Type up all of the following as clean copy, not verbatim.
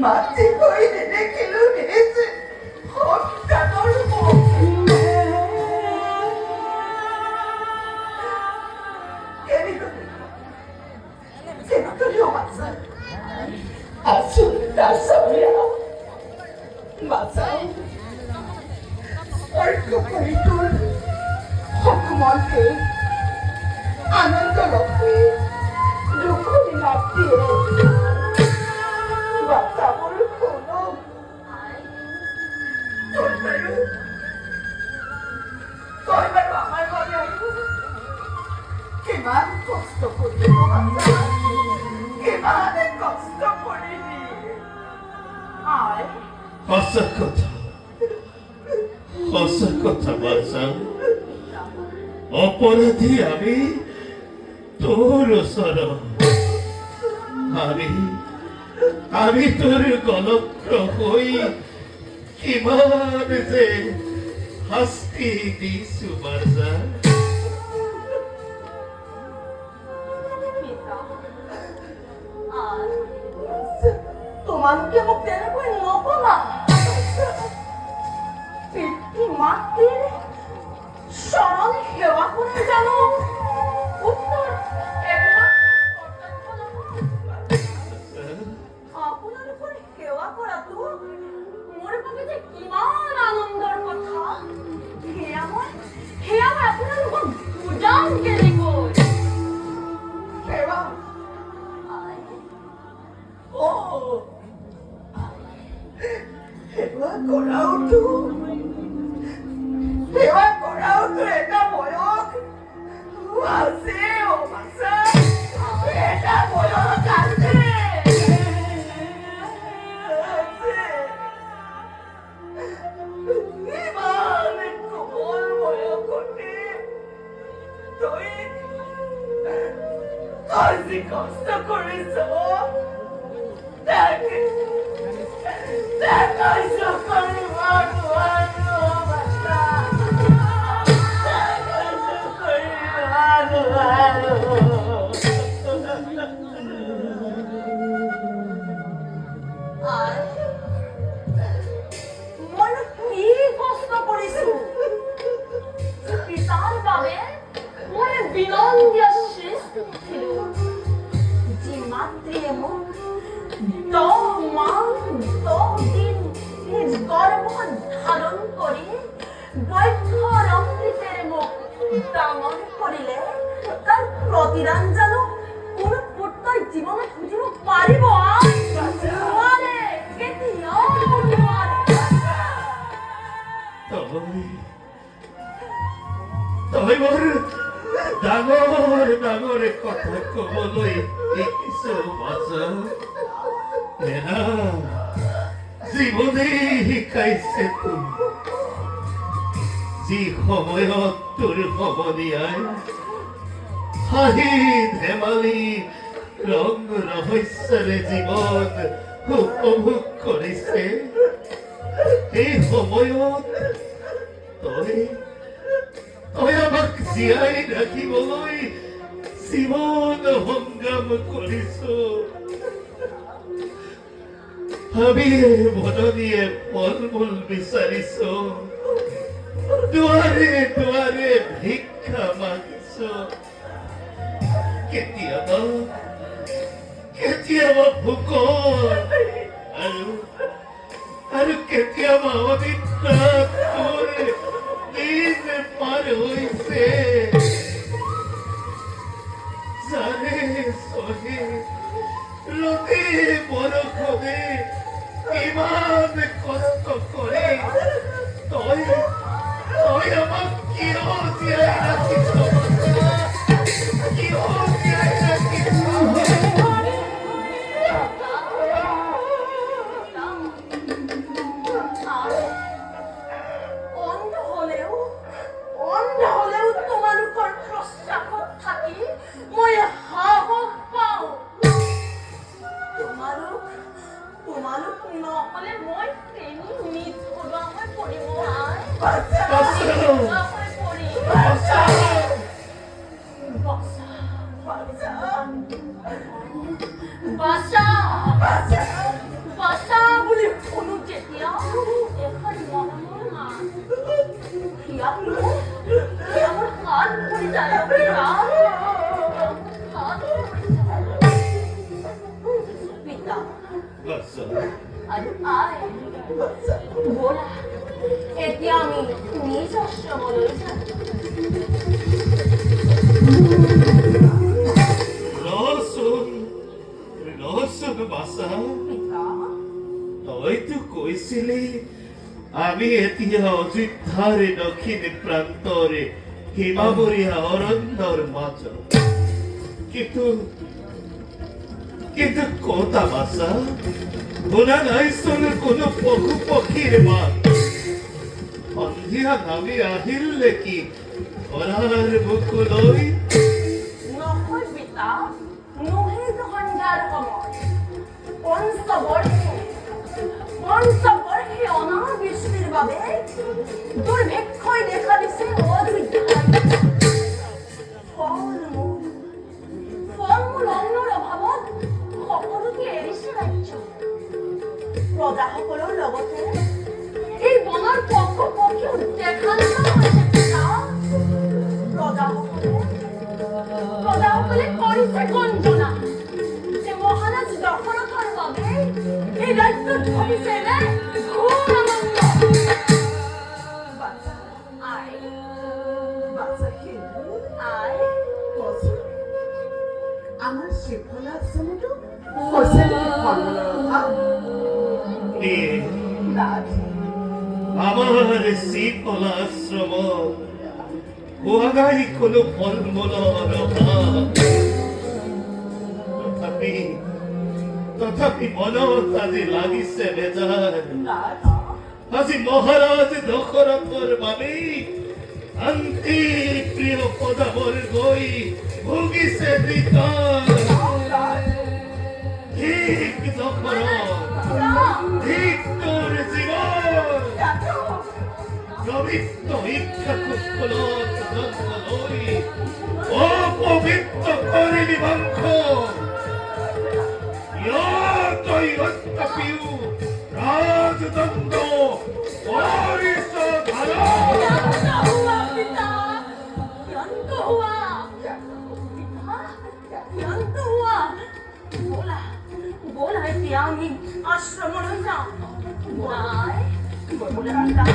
মাটি কইলে দেখিলো নিজ সন্তানৰ মুখ কেনেকৈ বাঁচা আছো দাসৰীয়া বাঁচাও অৰ্কপৰিটোৰ সকমলকে আনন্দ লক্ষ্মী দুখনি মাতৃয়ে বাচ্চাবোৰ শুনক তই বাৰু আমাৰ ঘৰলৈ আহিব কিমান কষ্ট কৰিলি বাচ্চা কিমান কষ্ট কৰিলি আই সঁচা কথা বাচ্চা অপরাধী আমি তোর ওচৰত আমি তোর গলক্ষ হৈ কিমান যে শাস্তি দিছো বাচ্চা তোমালোকে মোক তেনেকৈ নকবা পিতৃ মাতৃৰ চৰণ সেৱা কৰি জানো উত্তৰ আপোনালোকৰ সেৱা কৰাটো মোৰ বাবে যে কিমান আনন্দৰ কথা সেয়া মই আপোনালোকক বুজাম কেনেকৈ সেৱা সেৱা কৰাওতো এটা বয়স আছে বাচ্চা এটা বয়স আছে ইমান কোমল বয়সতে তই যি কষ্ট কৰিছ তাকে পিতাৰ বাবে মই বিনন্দীয় সৃষ্টি যি মাতৃয়ে মোক নিজ গর্ভত ধারণ করে বৈক্ষর অমৃতের মুখ ডাঙর করিলে তার প্রতিদান যেন কোন পুত্রই জীবনে খুঁজিব পারিব তই মোৰ ডাঙৰ ডাঙৰ কথা কবলৈ শিকিছ বাচ্চা এৰা জীৱনে শিকাইছে তোৰ যি সময়ত তোৰ সমনীয়াই হাঁহি ধেমালি ৰং ৰহস্যৰে জীৱন উপভোগ কৰিছে এই সময়ত তই আমাক জীয়াই ৰাখিবলৈ জীৱন সংগ্ৰাম কৰিছ আমি বদনীয়ে ফল মূল বিচাৰিছ দুৱাৰে দুৱাৰে ভিক্ষা মাগিছ কেতিয়াবা ভোকত আৰু কেতিয়াবা অনিদ্ৰাত তোৰ দিন পাৰ হৈছে জানে চহে ৰতে বৰষুণে ইমান কষ্ট কৰি তই আমাক কিয় জীয়াই ৰাখিছ কিয় জীয়াই ৰাখিছ অন্ধ হলেও তোমার আমার হাত পড়ে যায় পিতা হাত পড়ে যায় পিতা বৎসা আজ আয় বলা এটি আমি নিজস্ব বলে জানি রহস্য বাসা পিতা হয়তো কৈছিলে আমি এতিয়া অযোধ্যাৰে দক্ষিণ প্ৰান্তৰে হিমাবৰীয়া অৰণ্যৰ মাজত কিন্তু কতা বাসা শুনা নাইচোন কোনো পশু পক্ষীৰ মাত সন্ধিয়া নামি আহিল নেকি ধৰাৰ বুকুলৈ নহয় পিতা নহে সন্ধ্যাৰ সময় পঞ্চবৰ্ষে অনাবৃষ্টিৰ বাবে দুৰ্ভিক্ষই দেখা দিছে অযোধ্যাত ফল-মূল অন্নৰ অভাৱত সকলোকে এৰিছে ৰাজ্য প্ৰজাসকলৰ লগতে এই বনৰ পশু পক্ষীও দেখা নোপোৱা হৈছে পিতা প্ৰজাসকলে কৰিছে গঞ্জনা যে মহাৰাজ দশৰথৰ বাবে এই ৰাজ্যত ঘটিছে এনে ঘোৰ অনন্ত আমার শিবনাথ হোসেন আমার শীতলাশ্রম হোৱাগাই কোনো ফল-মূলৰ অভাৱ তথাপি মনত আজি লাগিছে বেজাৰ আজি মহাৰাজ দশৰথৰ বাবে শান্তি প্ৰিয় পদাবৰ গৈ ভুগিছে বিকাৰ ঠিক দশৰথ ঠিক তোৰ জীৱন পবিত্র ইচ্ছাকুশলত জন্ম লই অপবিত্র করিলি বংশ তৈ রক্তপিউ রাজদণ্ড পরিষ ধারা बोला है त्यागी आश्रम में जाओ बोला पिता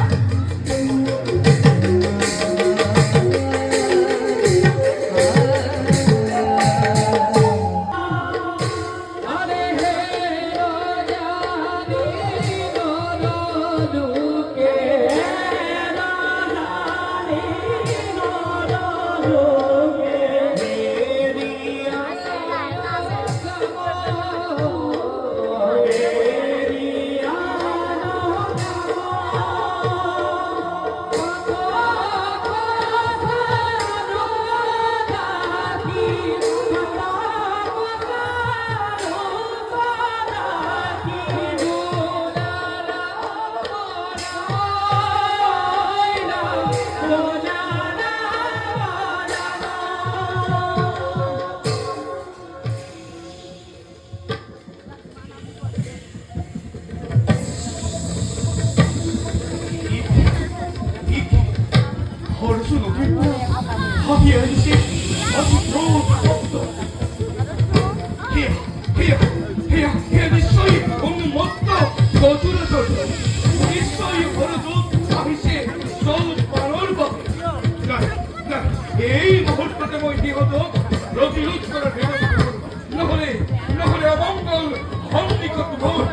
এই মুহূর্ততে মই বিগত প্রতিরোধ করার ব্যবস্থা করব নহলে অমঙ্গল সন্নিকট ভোর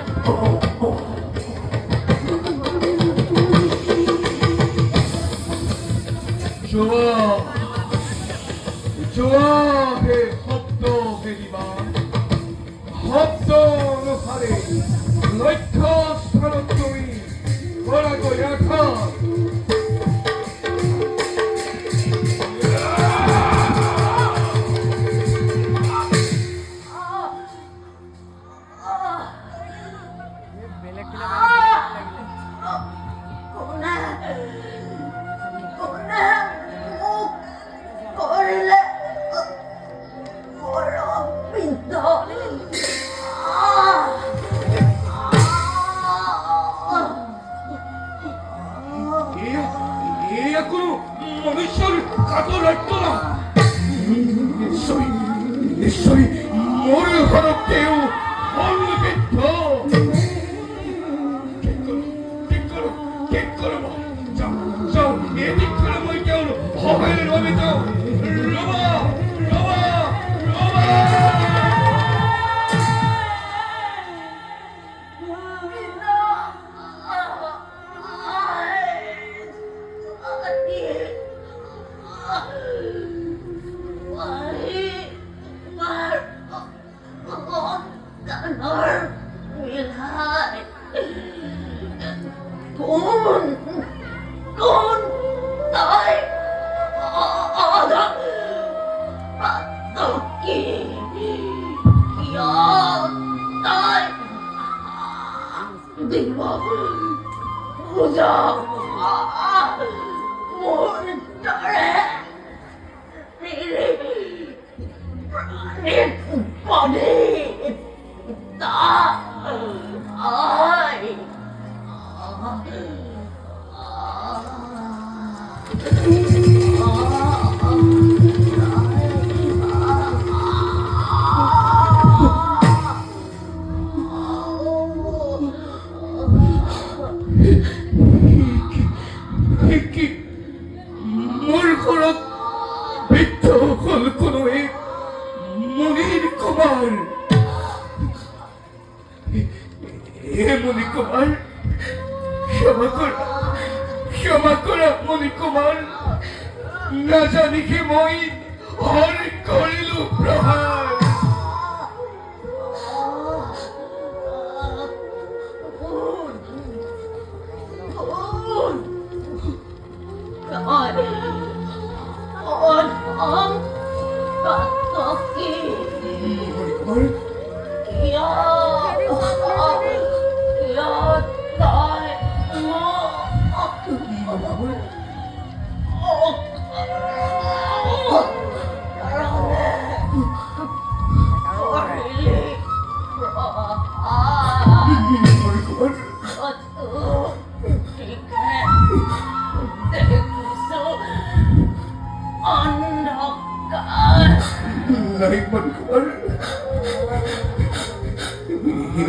জোয়া হে শব্দ বেরিবা শব্দ অনুসারে লক্ষ্য স্থানত তুমি করাগৈ আঘাত がこのমনুষ্যর কাতর রাখত না নিশ্চয়ই মরে হরকেও অন্নবিদ্ধ ঠিক করো যাও এদিক করে মই কেউ হবে রবি যাও রবা রবা রবা মণিকুমার ক্ষমা করা মণিকুমার না জানি কি মই হর করিল প্রহার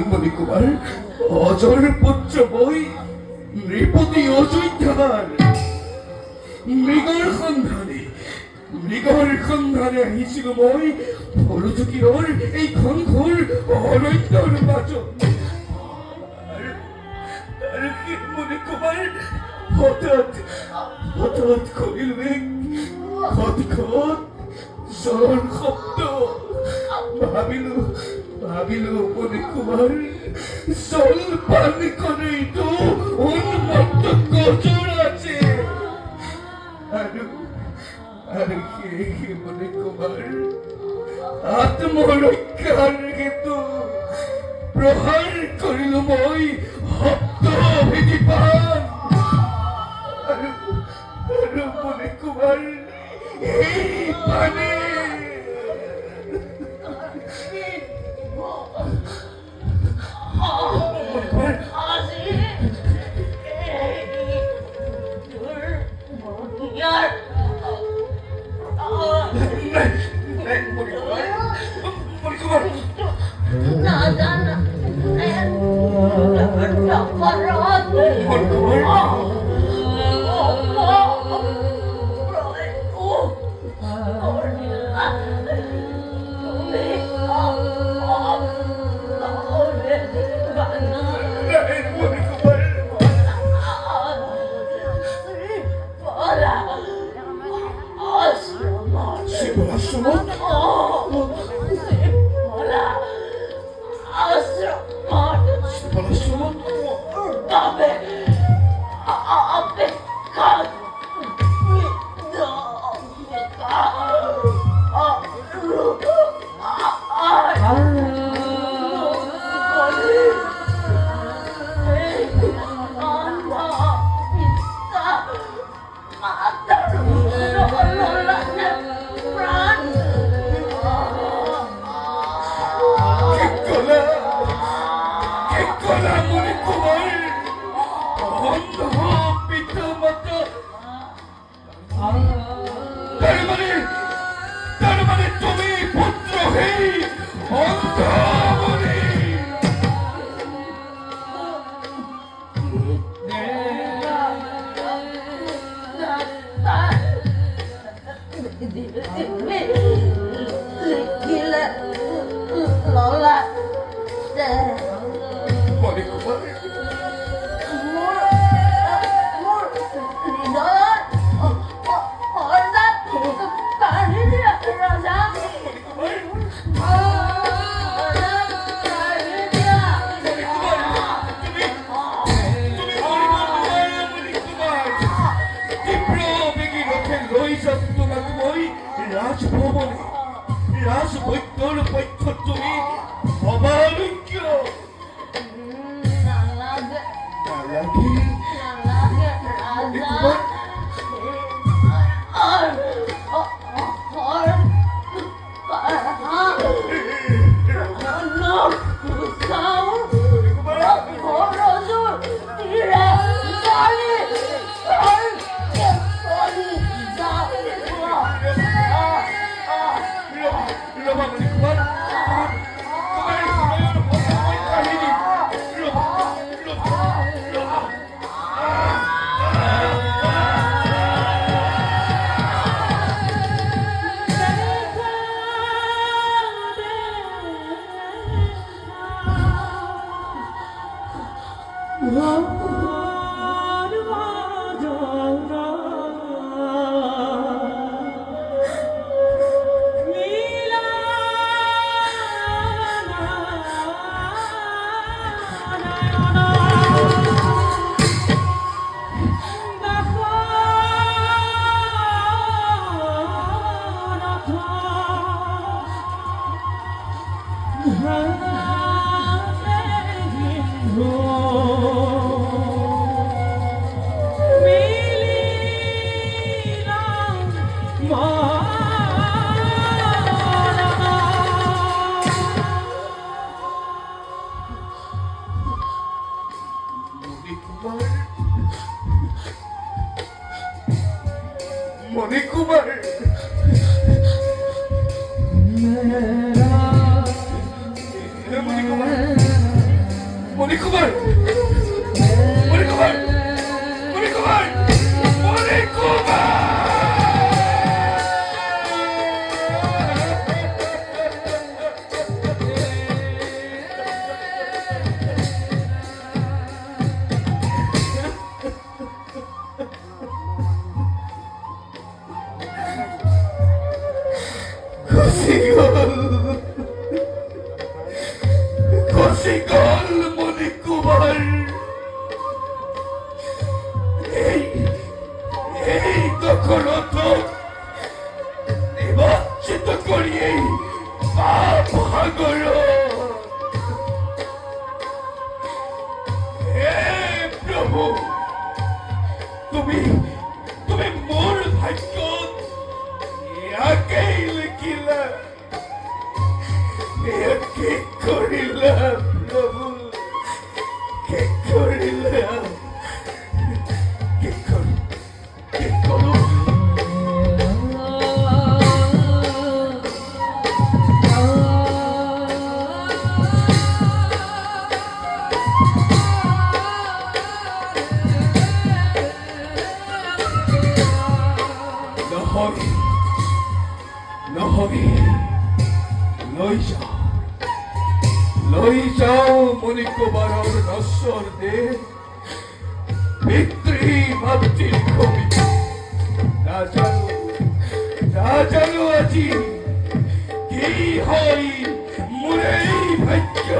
মণিকুমার অজর পুত্র বই নৃপতি অযোধ্যার মৃগর সন্ধানে আহিছিল মই ফলচুকিৰৰ এই ঘনঘোৰ অৰণ্যৰ মাজত আৰু মণিকুমাৰ হঠাৎ কৰিলো এক খটখট জ্বৰৰ শব্দ ভাবিলো মণিকুমার জল পানি করে তো উন্মত্ত গজর আছে আর কে মণিকুমার আত্মরক্ষার হেতু প্রহার করিল মই হপ্ত ভেদিপান আর মণিকুমার এই পানে তার মানে তুমি পুত্রহীন অন্ধমণি। মণিকুমার, রাজভবনে রাজবৈদ্যর পক্ষ তুমি অবালুক্য মণিকুমার, মণিকুমার, মণিকুমার, মণিকুমার, মণিকুমার। খসিগল মণিকুমার, এই দখলত নিমজ্জিত করিয়ে পাপ ভাগর। হে প্রভু, তুমি তুমি মোর ভাগ্য ইয়াকেই লিখিলা, কি করিলা প্রভু, কি করিলা, কি করো। নহরি লৈ যাও মণিকুমাৰৰ নশ্বৰ দেহ, পিতৃ মাতৃৰ কবি। নাজানো আজি কি হয় মোৰ এই ভাগ্য।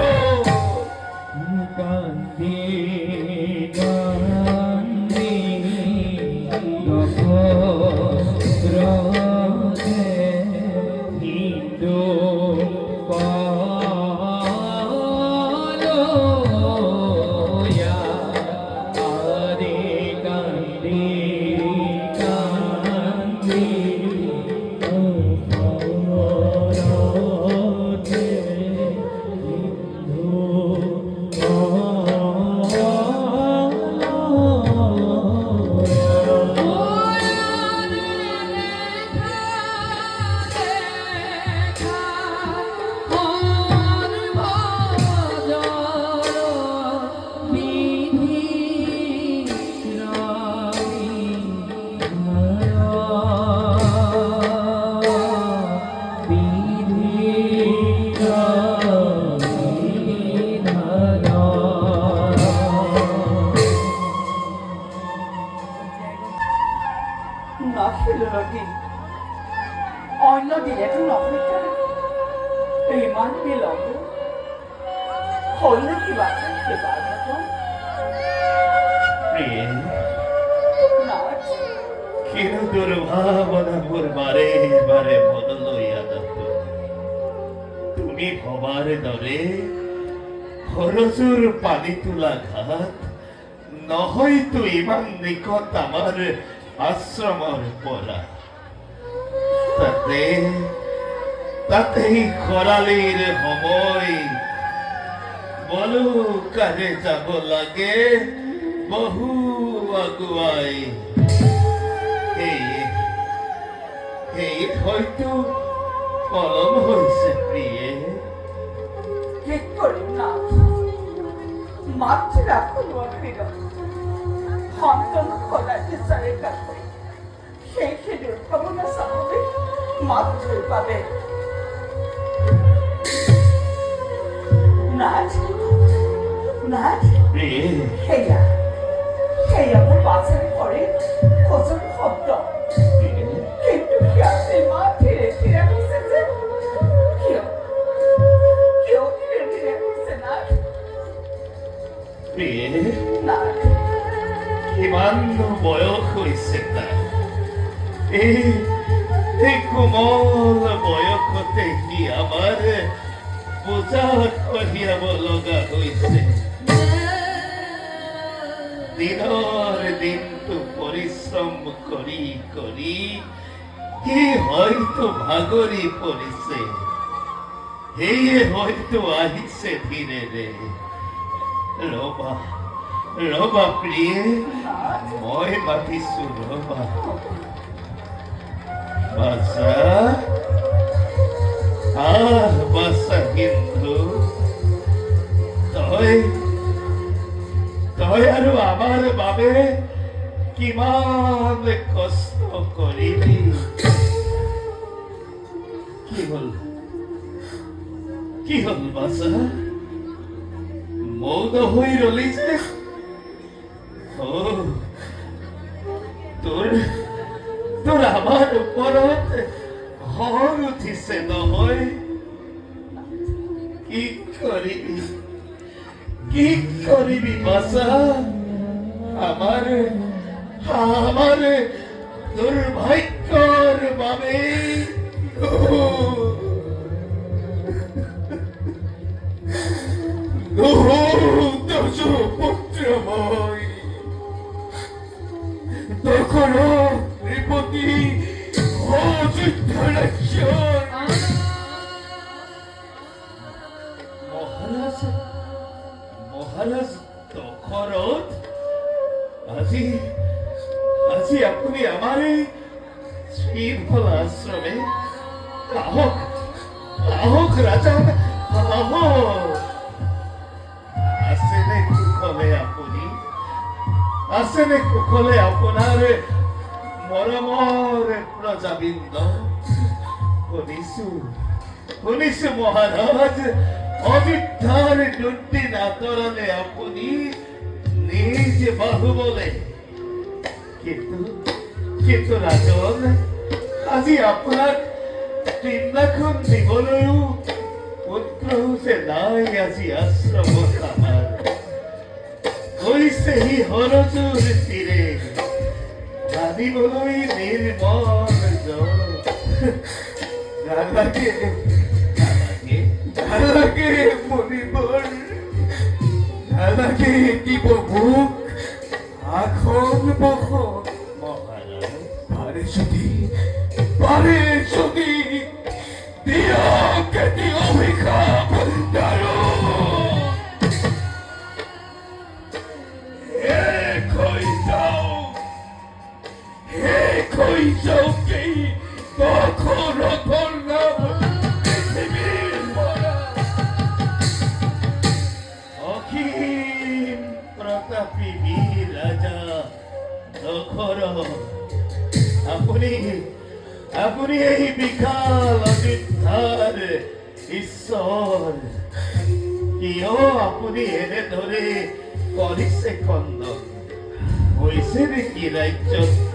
মণ্ডলটি অন্য দিলেতো নহয় ইমান বিলম্ব হল কিবা কিবা ঘটন প্রিয়ে নাচ কিনো দুর্ভাবনা মোর বারে বারে মন লইয়া যাত তুমি ভবার দরে হরজুর পানি তোলা ঘাট নহয়তো ইমান নিকট আমার আশ্রমর পরা তাতেই খরালির সময় বলো কারে যাব লাগে বহু আগুয়াই এই হয়তো কলম হয়েছে প্রিয়ে ঠিক করিম না মাতৃ রাখুন অখিল সন্তান খোলার বিচারে কাকই সেই দুর্ভাবনা স্বাভাবিক মাতৃ পাবে নাচ নাচ প্রিয়ে হেয়া হেয়া মোৰ বাছাৰে কৰে খোজৰ শব্দ কিন্তু সিয়াতে মা ধীৰে ধীৰে হৈছে যে কিয় কিয় ধীৰে ধীৰে হৈছে নাচ প্রিয়ে নাচ কিমান বয়স হৈছে তাৰ এই কোমল বয়সতে সি আমাৰ বোজা কঢ়িয়াব লগা হৈছে দিনৰ দিনটো পৰিশ্ৰম কৰি কৰি সি হয়তো ভাগৰি পৰিছে সেয়ে হয়তো আহিছে ধীৰেৰে ৰবা ৰবা প্ৰিয়ে মই মাতিছো ৰবা বাছা বাছা কিন্তু তই আৰু আমাৰ বাবে কিমান কষ্ট কৰিবি কি হল বাছা মৌন হৈ ৰলি যে তোৰ আমাৰ ওপৰত খং উঠিছে নহয় কি কৰিবি বাছা আমাৰ দুৰ্ভাগ্যৰ বাবে পুত্ৰ মই তখন নৃপতি অযোধ্য রাজ্য মহারাজ দশরথ আজি আপুনি আমাৰ এই শ্রীফল আশ্রমে আহক রাজা আহক আছেনে কুশলে আপোনাৰ মৰমৰ প্ৰজাবৃন্দ শুনিছো মহাৰাজ অযোধ্যাৰ দুৰ্দিন আঁতৰালে আপুনি নিজ বাহুবলে কিন্তু ৰাজন আজি আপোনাক তৃষ্ণাখন দিবলৈও পুত্ৰ যে নাই আজি আশ্ৰমত আমাৰ গৈছে সি হৰজুৰ তীৰে জানিবলৈ নিৰ্মল নালাগে মনিবৰ নালাগে দিব মোক আসন বসন পাৰে যদি দিয়ক এটি অভিশাপ দাৰো হৈ যাওকেই দশৰথৰ নাম পৃথিৱীৰ পৰা অসীম প্ৰতাপী বীৰ ৰাজা দশৰথ আপুনি এই বিশাল অযোধ্যাৰ ঈশ্বৰ কিয় আপুনি এনেদৰে কৰিছে খণ্ডন হৈছে নেকি ৰাজ্যত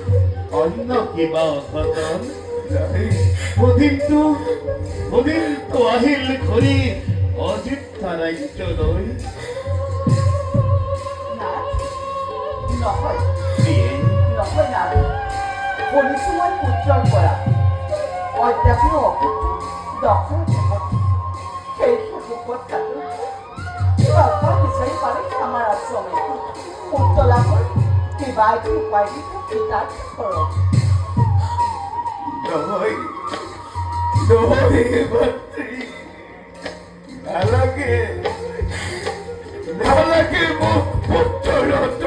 অন্য কিবা অঘটন অদিনটো আহিল ঘূৰি অযোধ্যা ৰাজ্যলৈ নহয় দিয়ে নহয় নাৰী শুনিছো মই পুত্ৰৰ পৰা অদ্যাপিও অপুত্ৰ দশৰথ সেই শেষত কাটো কিবা উপায় বিচাৰি পালে আমাৰ আশ্ৰমে পুত্ৰ লাভৰ কিবা এটি উপায় দি পিতাক কৰক নহয় ভাতৃ নালাগে মোক পুত্ৰৰত্ন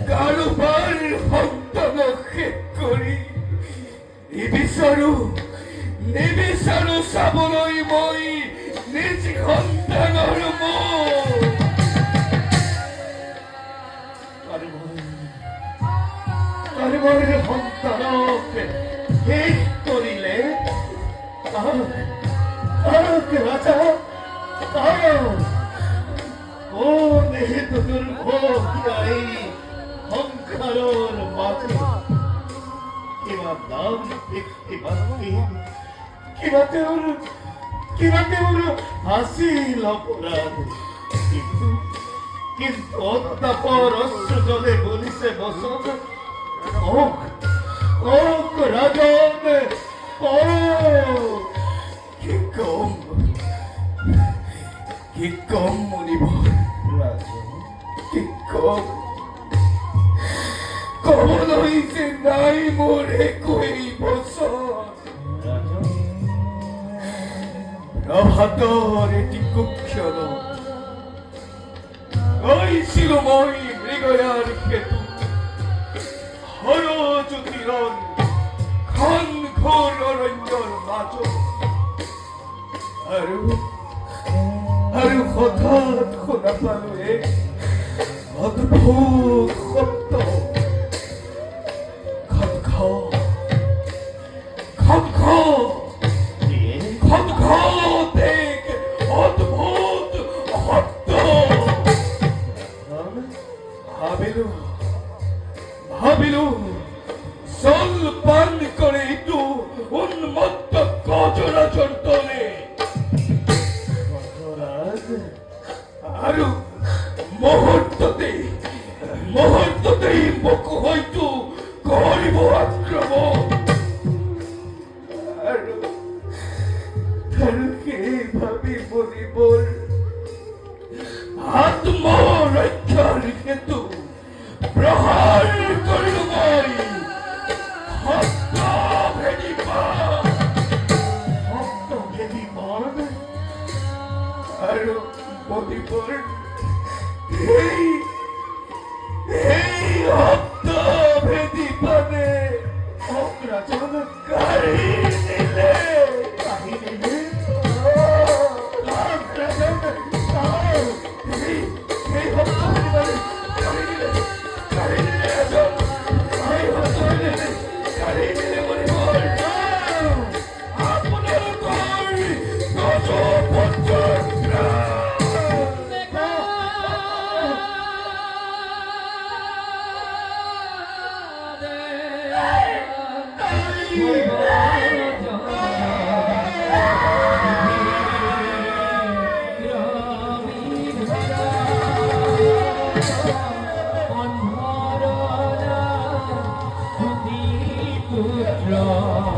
কাৰোবাৰ সন্তানক শেষ কৰি নিবিচাৰো চাবলৈ মই নিজ সন্তানৰ মুখ কাৰোবাৰ সন্তানক শেষ কৰিলে ৰাজা কোন হেতু দুৰ্ভোগাই সংসাৰৰ মাজে কিবা নাম ব্যক্তি কিবা তেওঁৰ আছিল অপৰাধ কিন্তু অত্যাপৰ অশ্ৰুজলে বলিছে বচন ওক ৰাজন কি কম মুনিব কি কম কবলৈ যে নাই মোৰ একোৱেই বচন প্ৰভাতৰ এটি কুক্ষণ গৈছিলো মই মৃগয়াৰ সেতু হৰজ্যোতিৰণ খন ঘোৰ অৰণ্যৰ মাজত আৰু হঠাৎ শুনা পালো এক অদ্ভুত শব্দ খটখট এক অদ্ভুত শব্দ ভাবিলো জল পান করে একটু উন্মত্ত গজরাজর দলে আৰু মুহূৰ্ততেই মোক হয়তো কৰিব আক্ৰমণ আৰু সেই ভাবি মৰিবৰ আত্মৰক্ষাৰ হেতু প্ৰহাৰ কৰিলো মই শব্দভেদী বাণ আৰু মৰিবৰ এই শব্দভেদী বাণে অগ্ৰাজন কাঢ়ি নিলে Lord.